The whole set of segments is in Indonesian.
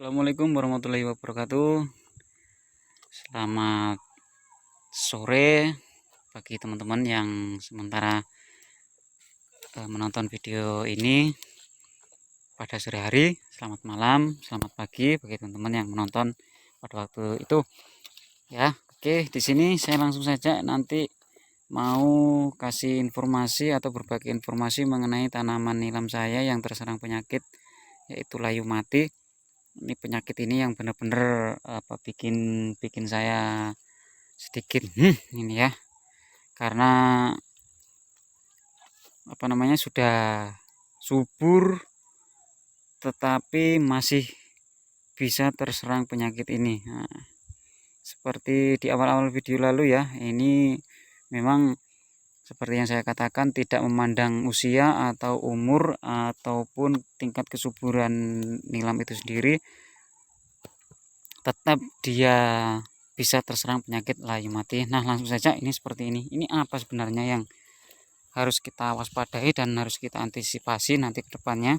Assalamualaikum warahmatullahi wabarakatuh. Selamat sore bagi teman-teman yang sementara menonton video ini pada sore hari. Selamat malam, selamat pagi bagi teman-teman yang menonton pada waktu itu. Ya, oke, di sini saya langsung saja nanti mau kasih informasi atau berbagi informasi mengenai tanaman nilam saya yang terserang penyakit, yaitu layu mati. Ini penyakit ini yang benar-benar bikin saya sedikit ini ya, karena sudah subur tetapi masih bisa terserang penyakit ini. Nah, seperti di awal-awal video lalu ya, ini memang seperti yang saya katakan, tidak memandang usia atau umur ataupun tingkat kesuburan nilam itu sendiri, tetap dia bisa terserang penyakit layu mati. Nah, langsung saja, ini seperti ini. Ini apa sebenarnya yang harus kita waspadai dan harus kita antisipasi nanti ke depannya.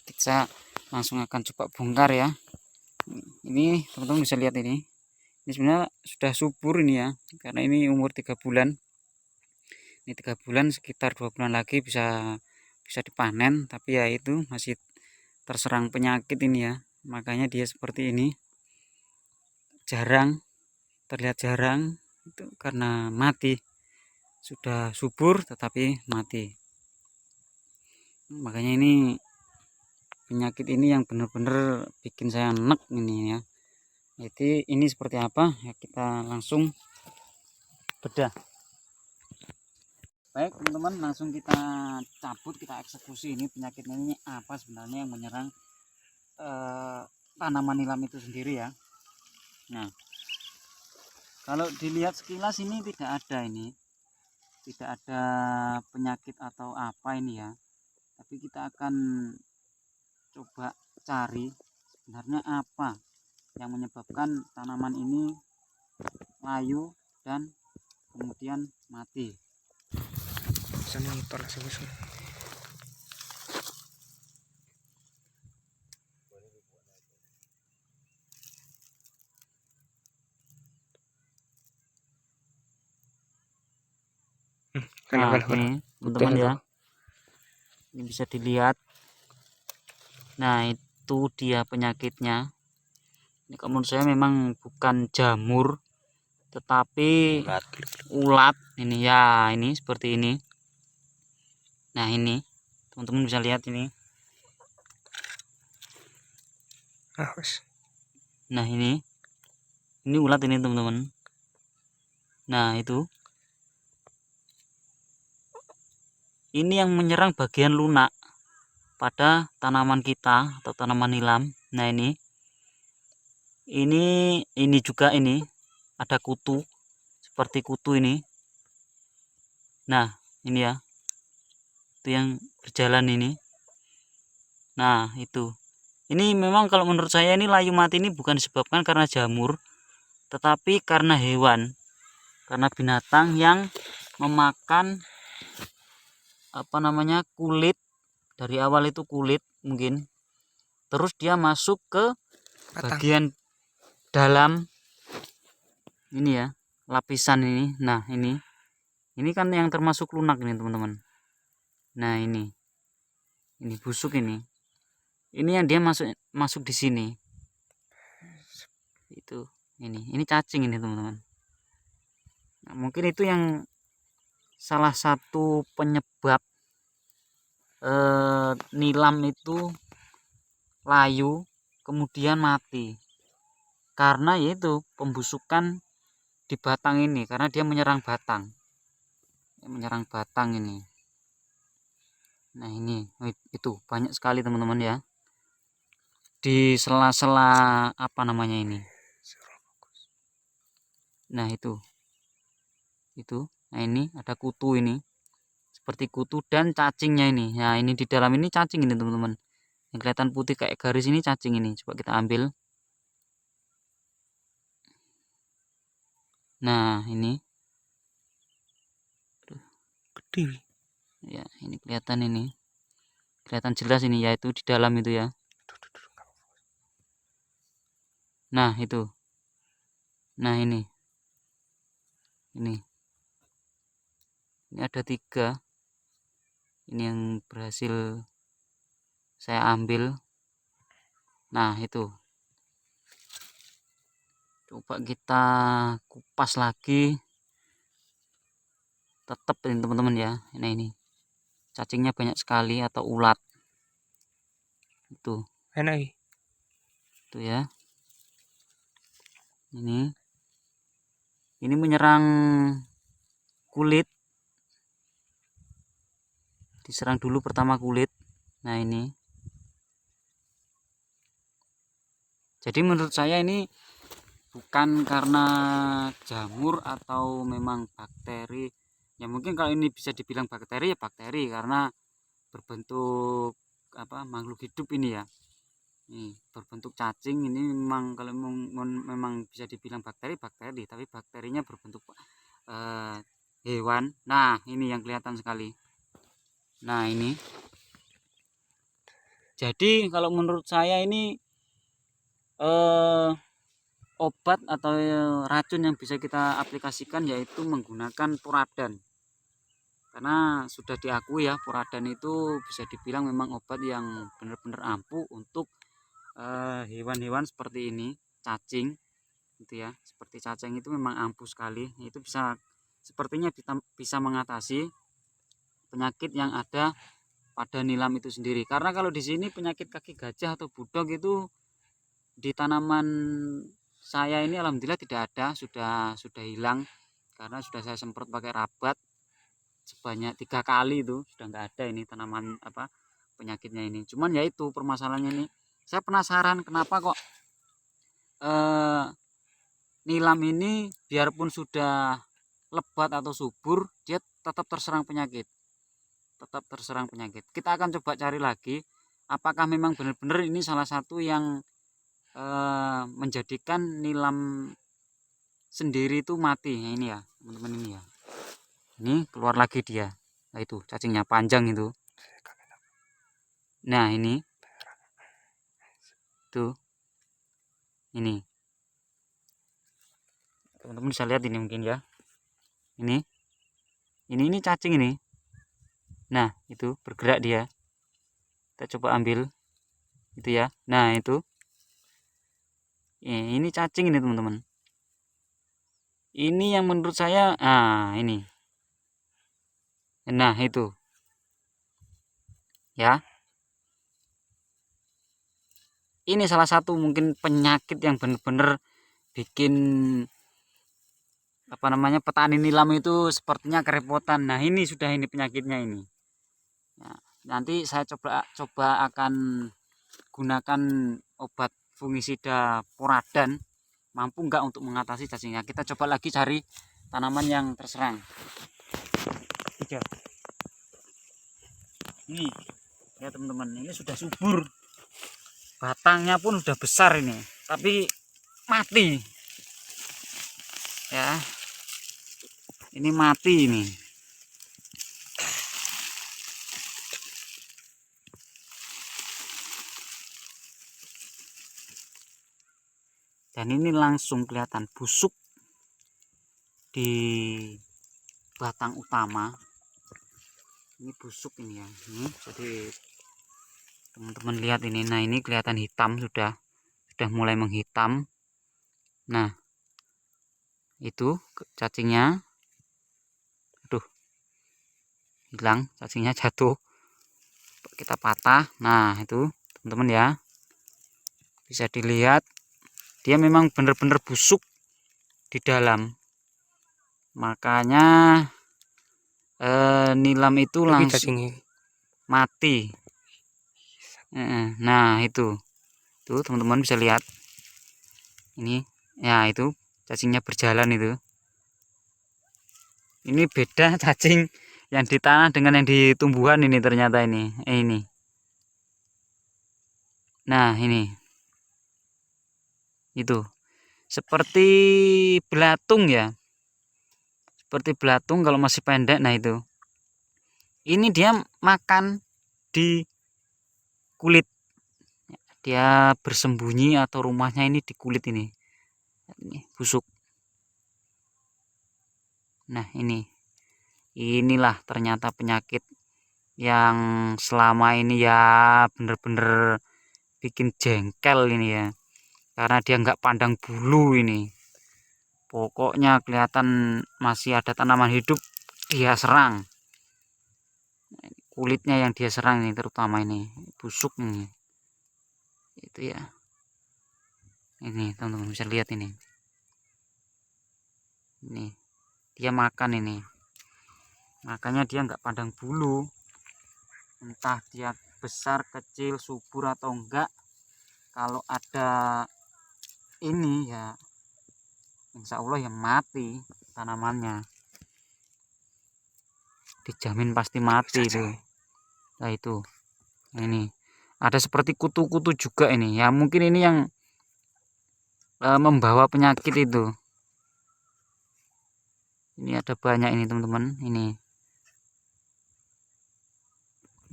Kita langsung akan coba bongkar ya. Ini teman-teman bisa lihat ini. Ini sebenarnya sudah subur ini ya, karena ini umur 3 bulan. Ini 3 bulan, sekitar 2 bulan lagi bisa dipanen, tapi ya itu masih terserang penyakit ini ya. Makanya dia seperti ini. Terlihat jarang itu karena mati. Sudah subur tetapi mati. Makanya ini penyakit ini yang benar-benar bikin saya enek ini ya. Jadi ini seperti apa ya, kita langsung bedah. Baik teman-teman, langsung kita cabut, kita eksekusi ini penyakitnya ini apa sebenarnya yang menyerang tanaman nilam itu sendiri ya. Nah, kalau dilihat sekilas ini tidak ada penyakit atau apa ini ya, tapi kita akan coba cari sebenarnya apa yang menyebabkan tanaman ini layu dan kemudian mati. Nah, ini teman-teman ya, ini bisa dilihat. Nah, itu dia penyakitnya. Ini kalau menurut saya memang bukan jamur, tetapi ulat ini ya, ini seperti ini. Nah, ini teman-teman bisa lihat ini. Nah, ini ulat ini teman-teman. Nah, itu ini yang menyerang bagian lunak pada tanaman kita atau tanaman nilam. Nah, ini juga ini ada kutu, seperti kutu ini. Nah, ini ya, itu yang berjalan ini. Nah, itu ini memang kalau menurut saya ini layu mati ini bukan disebabkan karena jamur, tetapi karena hewan, karena binatang yang memakan kulit. Dari awal itu kulit mungkin, terus dia masuk ke bagian dalam ini ya, lapisan ini. Nah, ini kan yang termasuk lunak ini teman-teman. Nah, ini busuk ini yang dia masuk di sini. Itu ini cacing ini teman-teman. Nah, mungkin itu yang salah satu penyebab nilam itu layu kemudian mati, karena yaitu pembusukan di batang ini, karena dia menyerang batang ini. Nah, ini itu banyak sekali teman-teman ya, di sela-sela ini. Nah, itu nah, ini ada kutu ini, seperti kutu dan cacingnya ini. Nah, ini di dalam ini cacing ini teman-teman, yang kelihatan putih kayak garis ini cacing ini. Coba kita ambil. Nah, ini gede ya, ini kelihatan jelas ini, yaitu di dalam itu ya. Nah, itu. Nah, ini ada 3. Ini yang berhasil saya ambil. Nah, itu. Coba kita kupas lagi. Tetap ini teman-teman ya. Nah, ini cacingnya banyak sekali atau ulat. Itu. Enak. Itu ya. Ini menyerang kulit. Diserang dulu pertama kulit. Nah, ini. Jadi menurut saya ini bukan karena jamur atau memang bakteri. Ya mungkin kalau ini bisa dibilang bakteri ya bakteri karena berbentuk makhluk hidup ini ya. Nih, berbentuk cacing ini memang kalau memang bisa dibilang bakteri, tapi bakterinya berbentuk hewan. Nah, ini yang kelihatan sekali. Nah, ini. Jadi kalau menurut saya ini obat atau racun yang bisa kita aplikasikan yaitu menggunakan puradan. Karena sudah diakui ya, puradan itu bisa dibilang memang obat yang benar-benar ampuh untuk hewan-hewan seperti ini, cacing gitu ya. Seperti cacing itu memang ampuh sekali. Itu bisa sepertinya bisa mengatasi penyakit yang ada pada nilam itu sendiri. Karena kalau di sini penyakit kaki gajah atau budok itu di tanaman saya ini alhamdulillah tidak ada, sudah hilang karena sudah saya semprot pakai rabat sebanyak 3 kali itu sudah nggak ada ini tanaman penyakitnya ini. Cuman ya itu permasalahannya ini, saya penasaran kenapa kok nilam ini biarpun sudah lebat atau subur dia tetap terserang penyakit, kita akan coba cari lagi apakah memang benar-benar ini salah satu yang menjadikan nilam sendiri itu mati. Nah, ini ya teman-teman, ini ya, ini keluar lagi dia. Nah, itu cacingnya panjang itu. Nah, ini tuh, ini teman-teman bisa lihat ini mungkin ya, ini cacing ini. Nah, itu bergerak dia, kita coba ambil itu ya. Nah, itu ini cacing ini teman-teman, ini yang menurut saya ini. Nah, itu ya, ini salah satu mungkin penyakit yang benar-benar bikin petani nilam itu sepertinya kerepotan. Nah, ini sudah ini penyakitnya ini. Nah, nanti saya coba akan gunakan obat fungisida puradan, mampu enggak untuk mengatasi cacingnya. Kita coba lagi cari tanaman yang terserang. Ini ya teman-teman, ini sudah subur, batangnya pun sudah besar ini, tapi mati ya, ini mati ini. Dan ini langsung kelihatan busuk di batang utama, ini busuk ini ya. Ini jadi teman-teman lihat ini. Nah, ini kelihatan hitam, sudah mulai menghitam. Nah, itu cacingnya, aduh, hilang, cacingnya jatuh, kita patah. Nah, itu teman-teman ya, bisa dilihat dia memang benar-benar busuk di dalam, makanya nilam itu langsung mati. Nah, itu tuh teman-teman bisa lihat ini ya, itu cacingnya berjalan itu. Ini beda cacing yang di tanah dengan yang di tumbuhan ini ternyata ini. Nah, ini itu seperti belatung ya, seperti belatung kalau masih pendek. Nah, itu ini dia makan di kulit, dia bersembunyi atau rumahnya ini di kulit ini busuk. Nah inilah ternyata penyakit yang selama ini ya bener-bener bikin jengkel ini ya, karena dia nggak pandang bulu ini. Pokoknya kelihatan masih ada tanaman hidup dia serang, kulitnya yang dia serang ini, terutama ini busuk ini itu ya. Ini teman-teman bisa lihat ini dia makan ini, makanya dia nggak pandang bulu, entah dia besar kecil subur atau enggak. Kalau ada ini ya insya Allah yang mati tanamannya, dijamin pasti mati itu. Nah itu ini ada seperti kutu-kutu juga ini ya, mungkin ini yang membawa penyakit itu. Ini ada banyak ini teman-teman ini.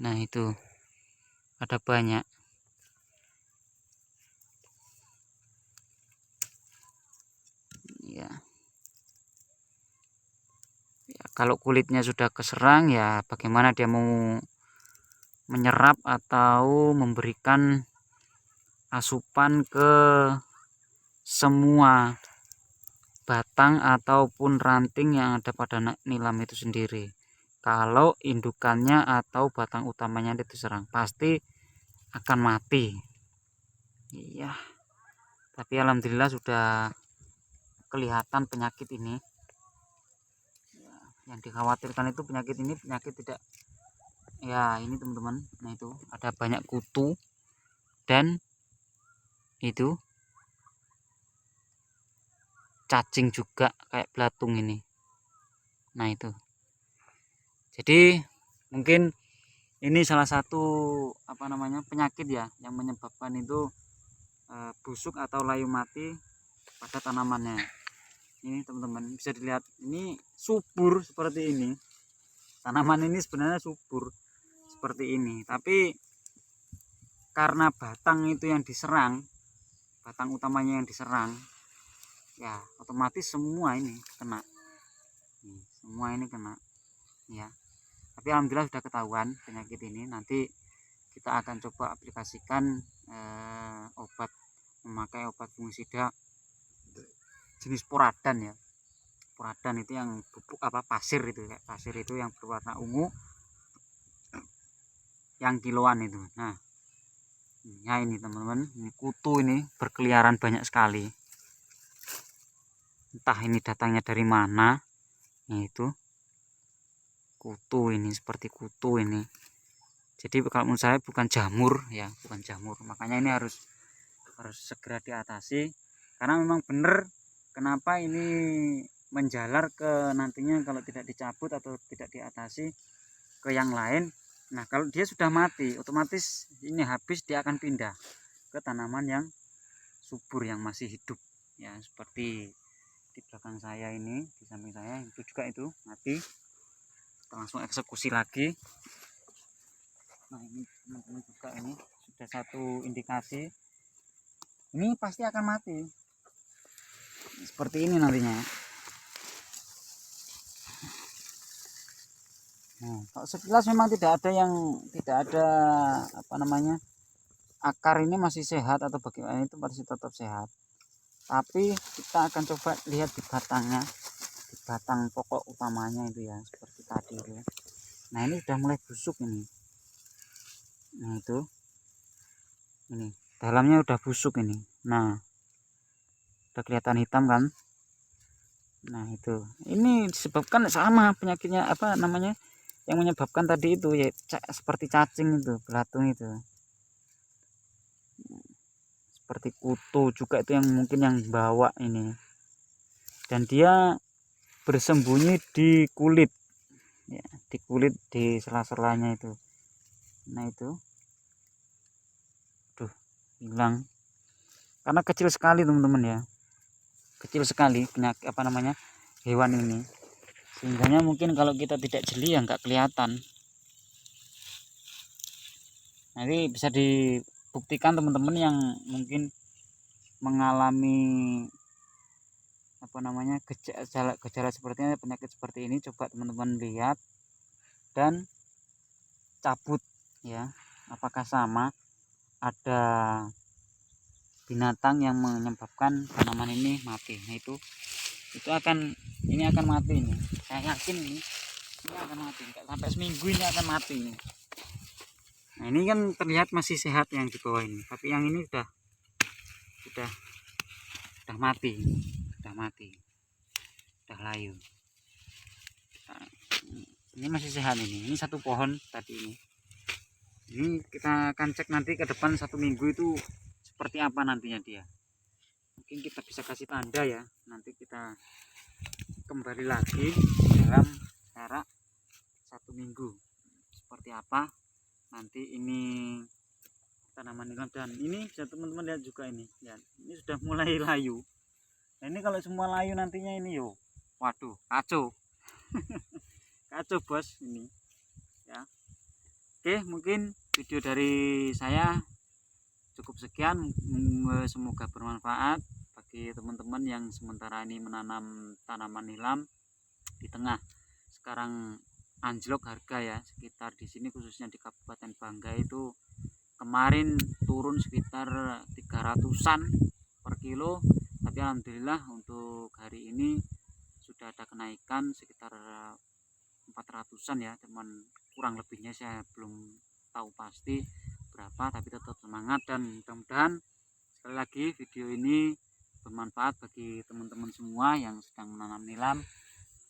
Nah itu ada banyak ya. Ya kalau kulitnya sudah keserang ya bagaimana dia mau menyerap atau memberikan asupan ke semua batang ataupun ranting yang ada pada nilam itu sendiri. Kalau indukannya atau batang utamanya diserang pasti akan mati. Iya, tapi alhamdulillah sudah kelihatan penyakit ini. Yang dikhawatirkan itu penyakit ini penyakit tidak ya ini teman-teman. Nah itu ada banyak kutu dan itu cacing juga kayak belatung ini. Nah itu jadi mungkin ini salah satu penyakit ya yang menyebabkan itu busuk atau layu mati pada tanamannya. Ini teman-teman bisa dilihat ini subur seperti ini, tanaman ini sebenarnya subur seperti ini, tapi karena batang itu yang diserang, batang utamanya yang diserang ya otomatis semua ini kena. Semua ini kena ya, tapi alhamdulillah sudah ketahuan penyakit ini. Nanti kita akan coba aplikasikan memakai obat fungisida jenis poradan ya. Poradan itu yang bubuk pasir itu, kayak pasir itu yang berwarna ungu, yang kiloan itu. Nah ya ini teman-teman, ini kutu ini berkeliaran banyak sekali, entah ini datangnya dari mana. Nah itu kutu ini, seperti kutu ini. Jadi kalau menurut saya bukan jamur ya, bukan jamur, makanya ini harus segera diatasi, karena memang benar kenapa ini menjalar ke nantinya kalau tidak dicabut atau tidak diatasi ke yang lain. Nah kalau dia sudah mati otomatis ini habis, dia akan pindah ke tanaman yang subur yang masih hidup ya, seperti di belakang saya ini, di samping saya itu juga itu mati. Kita langsung eksekusi lagi. Nah ini teman-teman juga ini sudah satu indikasi ini pasti akan mati seperti ini nantinya. Nah, kalau sekilas memang tidak ada akar ini masih sehat atau bagaimana, itu masih tetap sehat. Tapi kita akan coba lihat di batangnya, di batang pokok utamanya itu ya, seperti tadi itu. Nah ini sudah mulai busuk ini. Nah itu ini dalamnya udah busuk ini. Nah udah kelihatan hitam kan. Nah itu ini disebabkan sama penyakitnya yang menyebabkan tadi itu ya, seperti cacing itu, belatung itu, seperti kutu juga itu yang mungkin yang bawa ini, dan dia bersembunyi di kulit ya, di sela-selanya itu. Nah itu hilang karena kecil sekali teman-teman ya, kecil sekali penyakit hewan ini, sehingga mungkin kalau kita tidak jeli ya nggak kelihatan. Nanti bisa buktikan teman-teman yang mungkin mengalami gejala seperti penyakit seperti ini, coba teman-teman lihat dan cabut ya, apakah sama ada binatang yang menyebabkan tanaman ini mati. Nah itu akan mati ini, saya yakin ini akan mati, enggak sampai seminggu ini akan mati ini. Nah ini kan terlihat masih sehat yang di bawah ini, tapi yang ini sudah mati, sudah layu. Nah, ini masih sehat ini satu pohon tadi ini kita akan cek nanti ke depan 1 minggu itu seperti apa nantinya dia. Mungkin kita bisa kasih tanda ya, nanti kita kembali lagi dalam jarak 1 minggu seperti apa nanti ini tanaman nilam. Dan ini bisa teman-teman lihat juga ini ya, ini sudah mulai layu. Nah ini kalau semua layu nantinya ini waduh kacau kacau bos ini ya. Oke, mungkin video dari saya cukup sekian, semoga bermanfaat bagi teman-teman yang sementara ini menanam tanaman nilam di tengah sekarang anjlok harga ya, sekitar di sini khususnya di Kabupaten Banggai itu kemarin turun sekitar 300-an per kilo, tapi alhamdulillah untuk hari ini sudah ada kenaikan sekitar 400-an ya, cuman kurang lebihnya saya belum tahu pasti berapa, tapi tetap semangat dan mudah-mudahan sekali lagi video ini bermanfaat bagi teman-teman semua yang sedang menanam nilam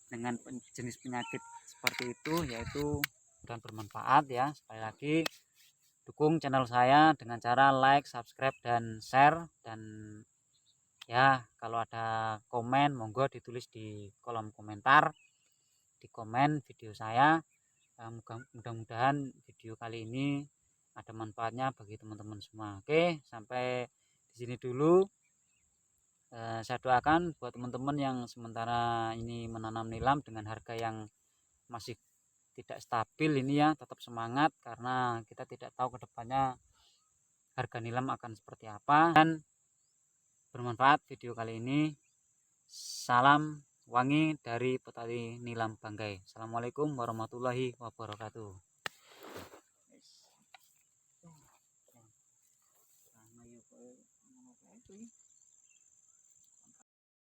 dengan jenis penyakit seperti itu, yaitu dan bermanfaat ya. Sekali lagi dukung channel saya dengan cara like, subscribe dan share, dan ya kalau ada komen monggo ditulis di kolom komentar, di komen video saya. Mudah-mudahan video kali ini ada manfaatnya bagi teman-teman semua. Oke, sampai di sini dulu. Saya doakan buat teman-teman yang sementara ini menanam nilam dengan harga yang masih tidak stabil ini ya, tetap semangat karena kita tidak tahu kedepannya harga nilam akan seperti apa. Dan bermanfaat video kali ini. Salam wangi dari petani nilam Banggai. Assalamualaikum warahmatullahi wabarakatuh.